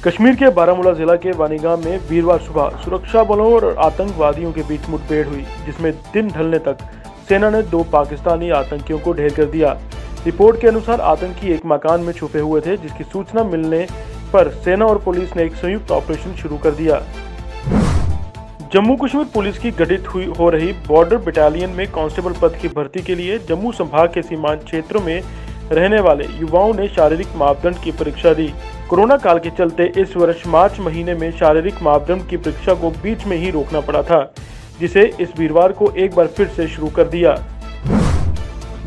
कश्मीर के बारामूला जिला के वानीगाम में वीरवार सुबह सुरक्षा बलों और आतंकवादियों के बीच मुठभेड़ हुई, जिसमें दिन ढलने तक सेना ने 2 पाकिस्तानी आतंकियों को ढेर कर दिया। रिपोर्ट के अनुसार आतंकी एक मकान में छुपे हुए थे, जिसकी सूचना मिलने पर सेना और पुलिस ने एक संयुक्त ऑपरेशन शुरू कर दिया। जम्मू कश्मीर पुलिस की गठित हो रही बॉर्डर बटालियन में कांस्टेबल पद की भर्ती के लिए जम्मू संभाग के सीमांत क्षेत्रों में रहने वाले युवाओं ने शारीरिक मापदंड की परीक्षा दी। कोरोना काल के चलते इस वर्ष मार्च महीने में शारीरिक मापदंड की परीक्षा को बीच में ही रोकना पड़ा था, जिसे इस वीरवार को एक बार फिर से शुरू कर दिया।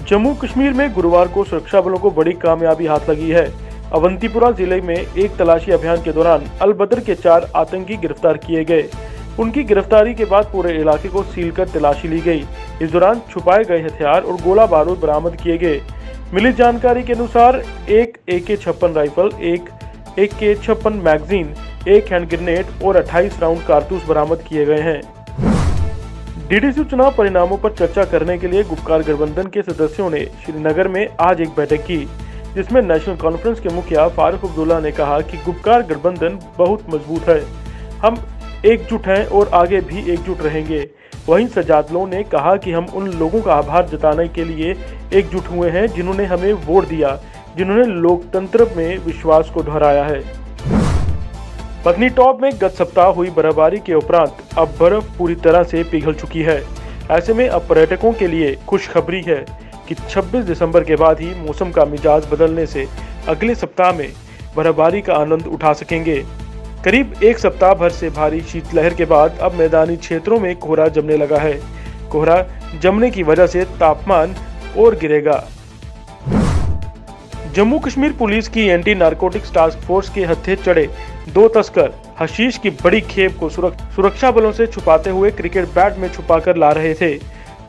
जम्मू कश्मीर में गुरुवार को सुरक्षा बलों को बड़ी कामयाबी हाथ लगी है। अवंतीपुरा जिले में एक तलाशी अभियान के दौरान अल-बदर के 4 आतंकी गिरफ्तार किए गए। उनकी गिरफ्तारी के बाद पूरे इलाके को सील कर तलाशी ली गई। इस दौरान छुपाए गए हथियार और गोला बारूद बरामद किए गए। मिली जानकारी के अनुसार एक AK-56 राइफल, एक AK-56 मैगजीन, एक हैंड ग्रेनेड और 28 राउंड कारतूस बरामद किए गए हैं। DDC चुनाव परिणामों पर चर्चा करने के लिए गुपकार गठबंधन के सदस्यों ने श्रीनगर में आज एक बैठक की, जिसमें नेशनल कॉन्फ्रेंस के मुखिया फारूक अब्दुल्ला ने कहा कि गुपकार गठबंधन बहुत मजबूत है, हम एकजुट हैं और आगे भी एकजुट रहेंगे। वहीं सजादलों ने कहा कि हम उन लोगों का आभार जताने के लिए एकजुट हुए हैं जिन्होंने हमें वोट दिया, जिन्होंने लोकतंत्र में विश्वास को दोहराया है। पत्नीटॉप में गत सप्ताह हुई बर्फबारी के उपरांत अब बर्फ पूरी तरह से पिघल चुकी है। ऐसे में अब पर्यटकों के लिए खुशखबरी है कि 26 दिसंबर के बाद ही मौसम का मिजाज बदलने से अगले सप्ताह में बर्फबारी का आनंद उठा सकेंगे। करीब एक सप्ताह भर से भारी शीतलहर के बाद अब मैदानी क्षेत्रों में कोहरा जमने लगा है। कोहरा जमने की वजह से तापमान और गिरेगा। जम्मू कश्मीर पुलिस की एंटी नारकोटिक्स टास्क फोर्स के हत्थे चढ़े 2 तस्कर हशीश की बड़ी खेप को सुरक्षा बलों से छुपाते हुए क्रिकेट बैट में छुपाकर ला रहे थे।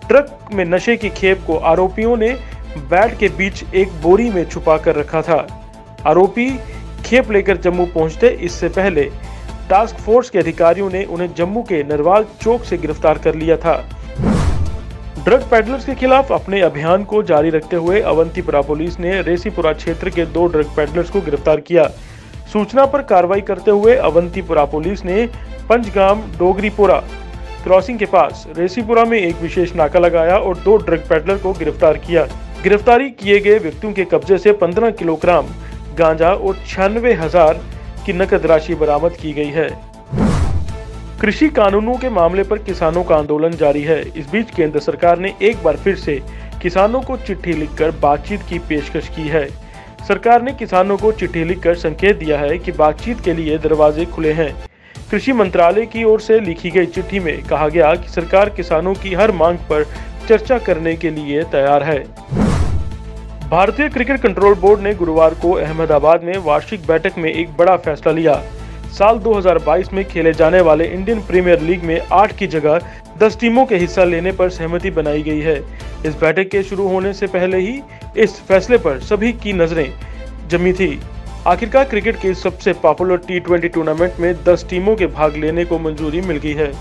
ट्रक में नशे की खेप को आरोपियों ने बैट के बीच एक बोरी में छुपा कर रखा था। आरोपी खेप लेकर जम्मू पहुंचते इससे पहले टास्क फोर्स के अधिकारियों ने उन्हें जम्मू के नरवाल चौक से गिरफ्तार कर लिया था। ड्रग पैडलर्स के खिलाफ अपने अभियान को जारी रखते हुए अवंतीपुरा पुलिस ने रेसीपुरा क्षेत्र के 2 ड्रग पैडलर्स को गिरफ्तार किया। सूचना पर कार्रवाई करते हुए अवंतीपुरा पुलिस ने पंचगाम डोगरीपुरा क्रॉसिंग के पास रेसीपुरा में एक विशेष नाका लगाया और 2 ड्रग पैडलर को गिरफ्तार किया। गिरफ्तारी किए गए व्यक्तियों के कब्जे से 15 किलोग्राम गांजा और 96,000 की नकद राशि बरामद की गई है। कृषि कानूनों के मामले पर किसानों का आंदोलन जारी है। इस बीच केंद्र सरकार ने एक बार फिर से किसानों को चिट्ठी लिखकर बातचीत की पेशकश की है। सरकार ने किसानों को चिट्ठी लिखकर संकेत दिया है कि बातचीत के लिए दरवाजे खुले हैं। कृषि मंत्रालय की ओर से लिखी गई चिट्ठी में कहा गया कि सरकार किसानों की हर मांग पर चर्चा करने के लिए तैयार है। भारतीय क्रिकेट कंट्रोल बोर्ड ने गुरुवार को अहमदाबाद में वार्षिक बैठक में एक बड़ा फैसला लिया। साल 2022 में खेले जाने वाले इंडियन प्रीमियर लीग में 8 की जगह 10 टीमों के हिस्सा लेने पर सहमति बनाई गई है। इस बैठक के शुरू होने से पहले ही इस फैसले पर सभी की नजरें जमी थी। आखिरकार क्रिकेट के सबसे पॉपुलर T20 टूर्नामेंट में 10 टीमों के भाग लेने को मंजूरी मिल गई है।